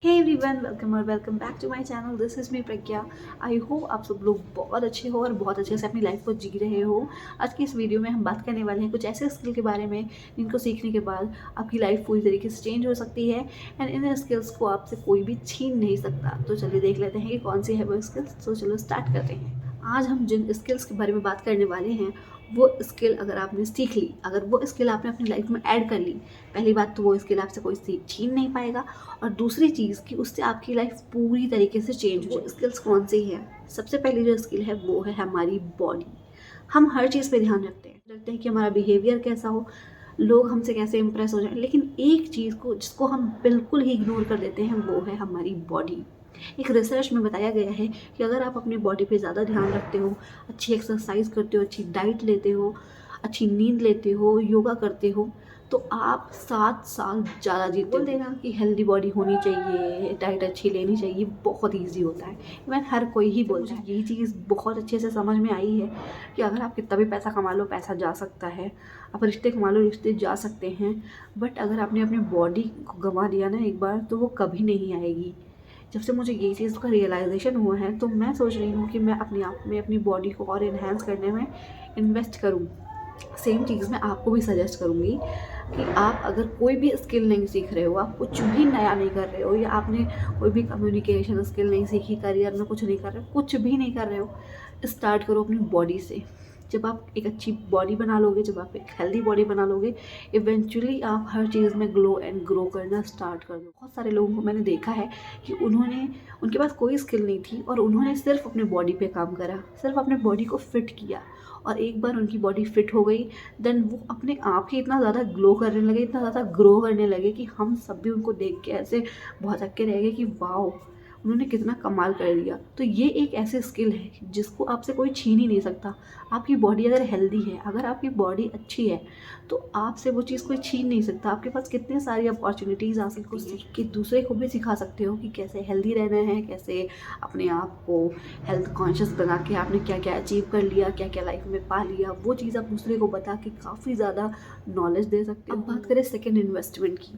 हे everyone, welcome और welcome back to my channel. This is me Pragya. I hope आप सब लोग बहुत अच्छे हो और बहुत अच्छे से अपनी लाइफ को जी रहे हो। आज की इस वीडियो में हम बात करने वाले हैं कुछ ऐसे स्किल के बारे में जिनको सीखने के बाद आपकी लाइफ पूरी तरीके से चेंज हो सकती है एंड इन स्किल्स को आपसे कोई भी छीन नहीं सकता। तो चलिए देख लेते हैं कि कौन सी है वो स्किल्स। तो चलो स्टार्ट करते हैं। आज हम जिन स्किल्स के बारे में बात करने वाले हैं वो स्किल अगर आपने सीख ली, अगर वो स्किल आपने अपनी लाइफ में ऐड कर ली, पहली बात तो वो स्किल आपसे कोई छीन नहीं पाएगा और दूसरी चीज़ कि उससे आपकी लाइफ पूरी तरीके से चेंज हो जाए। स्किल्स कौन सी है? सबसे पहली जो स्किल है वो है हमारी बॉडी। हम हर चीज़ पे ध्यान रखते हैं कि हमारा बिहेवियर कैसा हो, लोग हमसे कैसे इंप्रेस हो जाए, लेकिन एक चीज़ को जिसको हम बिल्कुल ही इग्नोर कर देते हैं वो है हमारी बॉडी। एक रिसर्च में बताया गया है कि अगर आप अपनी बॉडी पे ज़्यादा ध्यान रखते हो, अच्छी एक्सरसाइज करते हो, अच्छी डाइट लेते हो, अच्छी नींद लेते हो, योगा करते हो, तो आप 7 साल ज़्यादा जीते हो। बोल देना कि हेल्दी बॉडी होनी चाहिए, डाइट अच्छी लेनी चाहिए, बहुत ईजी होता है। इवन हर कोई ही बोलता है। यही चीज़ बहुत अच्छे से समझ में आई है कि अगर आप कितना भी पैसा कमा लो, पैसा जा सकता है। आप रिश्ते कमा लो, रिश्ते जा सकते हैं, बट अगर आपने अपनी बॉडी को गंवा दिया ना एक बार, तो वो कभी नहीं आएगी। जब से मुझे ये चीज़ का रियलाइजेशन हुआ है तो मैं सोच रही हूँ कि मैं अपने आप में अपनी बॉडी को और इन्हेंस करने में इन्वेस्ट करूँ। सेम चीज़ मैं आपको भी सजेस्ट करूँगी कि आप अगर कोई भी स्किल नहीं सीख रहे हो, आप कुछ भी नया नहीं कर रहे हो, या आपने कोई भी कम्युनिकेशन स्किल नहीं सीखी, करियर में कुछ नहीं कर रहे हो, कुछ भी नहीं कर रहे हो, स्टार्ट करो अपनी बॉडी से। जब आप एक अच्छी बॉडी बना लोगे, जब आप एक हेल्दी बॉडी बना लोगे, इवेंचुअली आप हर चीज़ में ग्लो एंड ग्रो करना स्टार्ट कर दो। बहुत सारे लोगों को मैंने देखा है कि उनके पास कोई स्किल नहीं थी और उन्होंने सिर्फ अपने बॉडी पे काम करा, सिर्फ अपने बॉडी को फिट किया, और एक बार उनकी बॉडी फिट हो गई, देन वो अपने आप ही इतना ज़्यादा ग्लो करने लगे, इतना ज़्यादा ग्रो करने लगे कि हम सब भी उनको देख के ऐसे बहुत हक्के रह गए कि वाओ, उन्होंने कितना कमाल कर दिया। तो ये एक ऐसी स्किल है जिसको आपसे कोई छीन ही नहीं सकता। आपकी बॉडी अगर हेल्दी है, अगर आपकी बॉडी अच्छी है, तो आपसे वो चीज़ कोई छीन नहीं सकता। आपके पास कितनी सारी अपॉर्चुनिटीज़ आ सकती हैं, सीख के दूसरे को भी सिखा सकते हो कि कैसे हेल्दी रहना है, कैसे अपने आप को हेल्थ कॉन्शियस बना के आपने क्या क्या अचीव कर लिया, क्या क्या लाइफ में पा लिया, वो चीज़ आप दूसरे को बता के काफ़ी ज़्यादा नॉलेज दे सकते हो। अब बात करें सेकेंड इन्वेस्टमेंट की,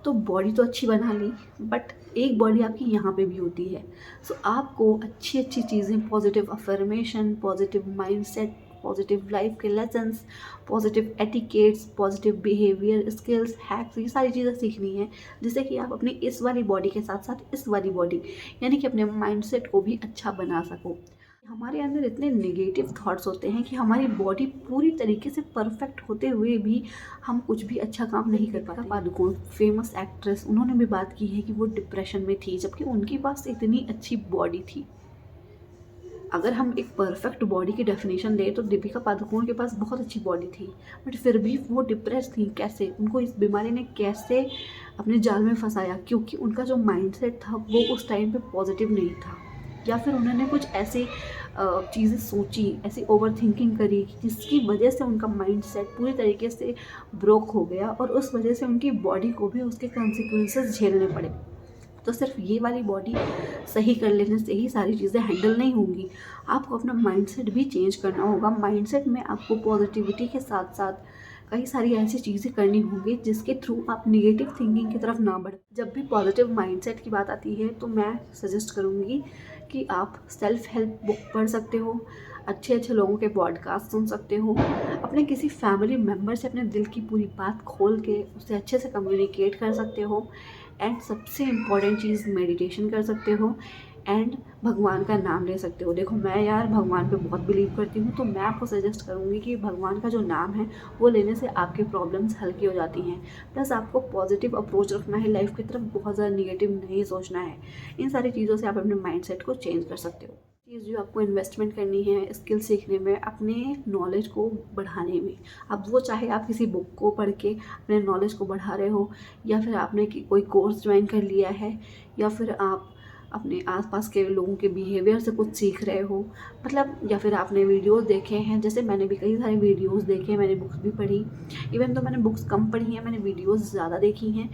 तो बॉडी तो अच्छी बना ली, बट एक बॉडी आपकी यहाँ पे भी होती है। सो आपको अच्छी अच्छी चीज़ें, positive affirmation, positive mindset, positive life के lessons, positive etiquettes, positive behaviour skills, hacks, ये सारी चीज़ें सीखनी है, जिससे कि आप अपनी इस वाली बॉडी के साथ साथ इस वाली बॉडी यानी कि अपने माइंडसेट को भी अच्छा बना सको। हमारे अंदर इतने नेगेटिव थॉट्स होते हैं कि हमारी बॉडी पूरी तरीके से परफेक्ट होते हुए भी हम कुछ भी अच्छा काम नहीं कर पाते। पादुकोण, फेमस एक्ट्रेस, उन्होंने भी बात की है कि वो डिप्रेशन में थी, जबकि उनके पास इतनी अच्छी बॉडी थी। अगर हम एक परफेक्ट बॉडी की डेफिनेशन दें तो दीपिका पादुकोण के पास बहुत अच्छी बॉडी थी, बट फिर भी वो डिप्रेस थी। कैसे? उनको इस बीमारी ने कैसे अपने जाल में फंसाया? क्योंकि उनका जो माइंडसेट था वो उस टाइम पे पॉजिटिव नहीं था, या फिर उन्होंने कुछ ऐसी चीज़ें सोची, ऐसी ओवर थिंकिंग करी जिसकी वजह से उनका माइंडसेट पूरी तरीके से ब्रोक हो गया और उस वजह से उनकी बॉडी को भी उसके कॉन्सिक्वेंसेस झेलने पड़े। तो सिर्फ ये वाली बॉडी सही कर लेने से ही सारी चीज़ें हैंडल नहीं होंगी। आपको अपना माइंडसेट भी चेंज करना होगा। माइंडसेट में आपको पॉजिटिविटी के साथ साथ कई सारी ऐसी चीज़ें करनी होंगी जिसके थ्रू आप नेगेटिव थिंकिंग की तरफ ना बढ़ें। जब भी पॉजिटिव माइंडसेट की बात आती है तो मैं सजेस्ट करूँगी कि आप सेल्फ हेल्प बुक पढ़ सकते हो, अच्छे अच्छे लोगों के पॉडकास्ट सुन सकते हो, अपने किसी फैमिली मेम्बर से अपने दिल की पूरी बात खोल के उससे अच्छे से कम्युनिकेट कर सकते हो, एंड सबसे इम्पॉर्टेंट चीज़ मेडिटेशन कर सकते हो, एंड भगवान का नाम ले सकते हो। देखो, मैं यार भगवान पे बहुत बिलीव करती हूँ, तो मैं आपको सजेस्ट करूँगी कि भगवान का जो नाम है वो लेने से आपके प्रॉब्लम्स हल्की हो जाती हैं। प्लस आपको पॉजिटिव अप्रोच रखना है लाइफ की तरफ, बहुत ज़्यादा निगेटिव नहीं सोचना है। इन सारी चीज़ों से आप अपने माइंडसेट को चेंज कर सकते हो। चीज़ जो आपको इन्वेस्टमेंट करनी है स्किल सीखने में, अपने नॉलेज को बढ़ाने में। अब वो चाहे आप किसी बुक को पढ़ के अपने नॉलेज को बढ़ा रहे हो, या फिर आपने कोई कोर्स ज्वाइन कर लिया है, या फिर आप अपने आसपास के लोगों के बिहेवियर से कुछ सीख रहे हो, मतलब, या फिर आपने वीडियोस देखे हैं। जैसे मैंने भी कई सारे वीडियोस देखे हैं, मैंने बुक्स भी पढ़ी। इवन तो मैंने बुक्स कम पढ़ी हैं, मैंने वीडियोस ज़्यादा देखी हैं,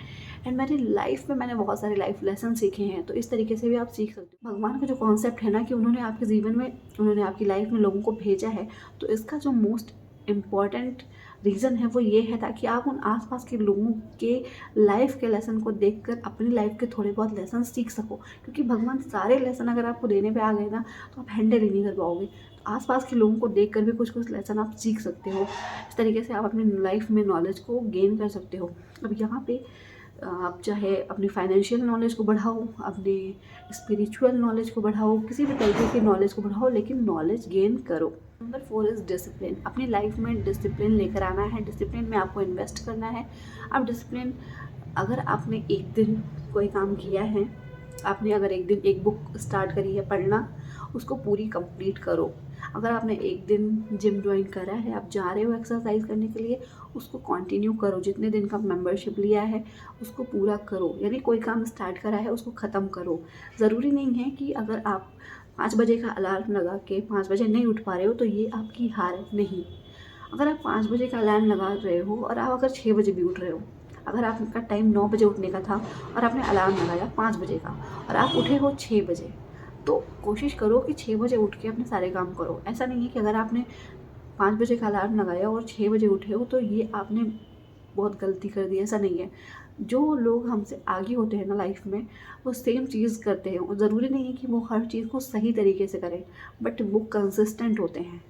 एंड मेरी लाइफ में मैंने बहुत सारे लाइफ लेसन सीखे हैं। तो इस तरीके से भी आप सीख सकते हो। भगवान का जो कॉन्सेप्ट है ना कि उन्होंने आपके जीवन में, उन्होंने आपकी लाइफ में लोगों को भेजा है, तो इसका जो मोस्ट इम्पॉर्टेंट रीज़न है वो ये है ताकि आप उन आसपास के लोगों के लाइफ के लेसन को देखकर अपनी लाइफ के थोड़े बहुत लेसन सीख सको, क्योंकि भगवान सारे लेसन अगर आपको देने पे आ गए ना तो आप हैंडल ही नहीं कर पाओगे। तो आसपास के लोगों को देखकर भी कुछ कुछ लेसन आप सीख सकते हो। इस तरीके से आप अपनी लाइफ में नॉलेज को गेन कर सकते हो। अब यहाँ पे आप चाहे अपनी फाइनेंशियल नॉलेज को बढ़ाओ, अपनी स्पिरिचुअल नॉलेज को बढ़ाओ, किसी भी तरीके की नॉलेज को बढ़ाओ, लेकिन नॉलेज गेन करो। Number 4 is discipline. अपनी लाइफ में डिसिप्लिन लेकर आना है, डिसिप्लिन में आपको इन्वेस्ट करना है। अब डिसिप्लिन, अगर आपने एक दिन कोई काम किया है, आपने अगर एक दिन एक बुक स्टार्ट करी है पढ़ना, उसको पूरी कंप्लीट करो। अगर आपने एक दिन जिम ज्वाइन करा है, आप जा रहे हो एक्सरसाइज करने के लिए, उसको कंटिन्यू करो। जितने दिन का मेंबरशिप लिया है उसको पूरा करो। यानी कोई काम स्टार्ट करा है उसको ख़त्म करो। ज़रूरी नहीं है कि अगर आप 5 बजे का अलार्म लगा के 5 बजे नहीं उठ पा रहे हो तो ये आपकी हार नहीं। अगर आप 5 बजे का अलार्म लगा रहे हो और आप अगर 6 बजे भी उठ रहे हो, अगर आपका टाइम 9 बजे उठने का था और आपने अलार्म लगाया 5 बजे का और आप उठे हो 6 बजे, तो कोशिश करो कि 6 बजे उठ के अपने सारे काम करो। ऐसा नहीं है कि अगर आपने 5 बजे का अलार्म लगाया और 6 बजे उठे हो तो ये आपने बहुत गलती कर दी, ऐसा नहीं है। जो लोग हमसे आगे होते हैं ना लाइफ में, वो सेम चीज़ करते हैं। और ज़रूरी नहीं है कि वो हर चीज़ को सही तरीके से करें, बट वो कंसिस्टेंट होते हैं।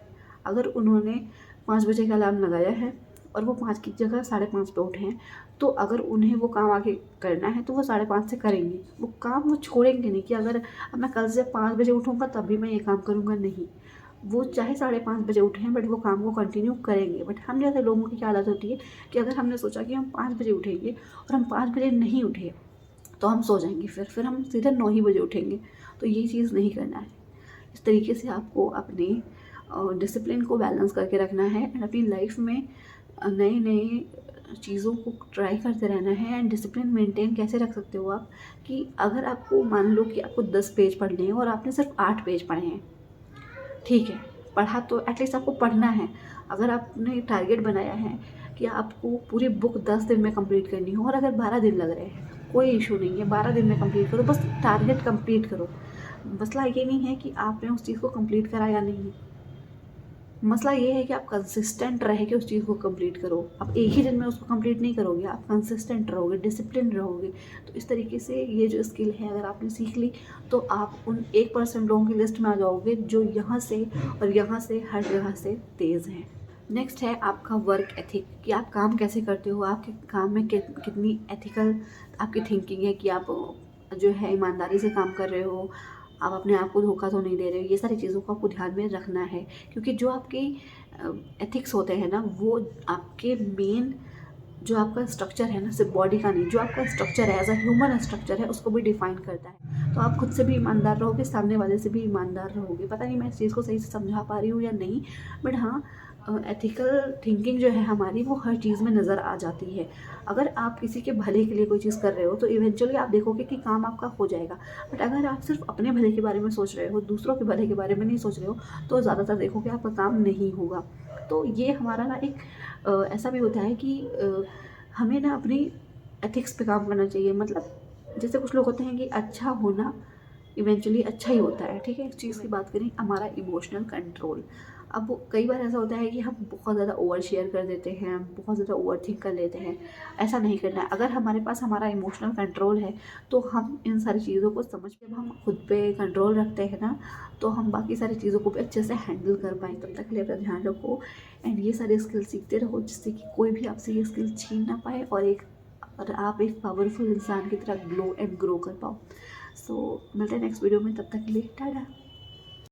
अगर उन्होंने 5 बजे का अलार्म लगाया है और वो 5 की जगह 5:30 पे उठे हैं, तो अगर उन्हें वो काम आगे करना है तो वो 5:30 से करेंगे। वो काम वो छोड़ेंगे नहीं कि अगर अब मैं कल से 5 बजे उठूँगा तभी मैं ये काम करूँगा, नहीं। वो चाहे 5:30 बजे उठें बट वो काम को कंटिन्यू करेंगे। बट हम जैसे लोगों की क्या आदत होती है कि अगर हमने सोचा कि हम 5 बजे उठेंगे और हम 5 बजे नहीं उठे तो हम सो जाएंगे, फिर हम सीधे 9 ही बजे उठेंगे। तो ये चीज़ नहीं करना है। इस तरीके से आपको अपने डिसिप्लिन को बैलेंस करके रखना है एंड अपनी लाइफ में नए नए चीज़ों को ट्राई करते रहना है। एंड डिसिप्लिन मेंटेन कैसे रख सकते हो आप, कि अगर आपको मान लो कि आपको 10 पेज पढ़ने हैं और आपने सिर्फ 8 पेज पढ़े हैं, ठीक है, पढ़ा तो एटलीस्ट आपको पढ़ना है। अगर आपने टारगेट बनाया है कि आपको पूरी बुक 10 दिन में कंप्लीट करनी हो और अगर 12 दिन लग रहे हैं, कोई इशू नहीं है, 12 दिन में कंप्लीट करो, बस टारगेट कंप्लीट करो। मसला ये नहीं है कि आपने उस चीज़ को कंप्लीट करा या नहीं, मसला ये है कि आप कंसिस्टेंट रह के उस चीज़ को कंप्लीट करो। आप एक ही दिन में उसको कंप्लीट नहीं करोगे, आप कंसिस्टेंट रहोगे, डिसिप्लिन रहोगे। तो इस तरीके से ये जो स्किल है अगर आपने सीख ली तो आप उन 1% लोगों की लिस्ट में आ जाओगे जो यहाँ से और यहाँ से हर जगह से तेज़ हैं। नेक्स्ट है आपका वर्क एथिक, कि आप काम कैसे करते हो, आपके काम में कितनी एथिकल आपकी थिंकिंग है, कि आप जो है ईमानदारी से काम कर रहे हो, आप अपने आप को धोखा तो नहीं दे रहे हो। ये सारी चीज़ों को आपको ध्यान में रखना है, क्योंकि जो आपके एथिक्स होते हैं ना, वो आपके मेन जो आपका स्ट्रक्चर है ना, सिर्फ बॉडी का नहीं, जो आपका स्ट्रक्चर है एज अ ह्यूमन स्ट्रक्चर है उसको भी डिफाइन करता है। तो आप खुद से भी ईमानदार रहोगे, सामने वाले से भी ईमानदार रहोगे। पता नहीं मैं इस चीज़ को सही से समझा पा रही हूँ या नहीं, बट हाँ, एथिकल थिंकिंग जो है हमारी वो हर चीज़ में नज़र आ जाती है। अगर आप किसी के भले के लिए कोई चीज़ कर रहे हो तो इवेंचुअली आप देखोगे कि काम आपका हो जाएगा। बट अगर आप सिर्फ अपने भले के बारे में सोच रहे हो, दूसरों के भले के बारे में नहीं सोच रहे हो, तो ज़्यादातर देखोगे आपका काम नहीं होगा। तो ये हमारा ना एक ऐसा भी होता है कि हमें ना अपनी एथिक्स पे काम करना चाहिए। मतलब जैसे कुछ लोग होते हैं कि अच्छा होना इवेंचुअली अच्छा ही होता है, ठीक है। इस चीज़ की बात करें, हमारा इमोशनल कंट्रोल। अब कई बार ऐसा होता है कि हम बहुत ज़्यादा ओवर शेयर कर देते हैं, बहुत ज़्यादा ओवर थिंक कर लेते हैं। ऐसा नहीं करना है। अगर हमारे पास हमारा इमोशनल कंट्रोल है तो हम इन सारी चीज़ों को समझ के, जब हम खुद पे कंट्रोल रखते हैं ना, तो हम बाकी सारी चीज़ों को भी अच्छे से हैंडल कर पाएँ। तब तक के लिए अपना ध्यान रखो एंड ये सारी स्किल सीखते रहो, जिससे कि कोई भी आपसे ये स्किल छीन ना पाए और आप एक पावरफुल इंसान की तरह ग्लो एंड ग्रो कर पाओ। सो मिलते हैं नेक्स्ट वीडियो में, तब तक के लिए टाटा।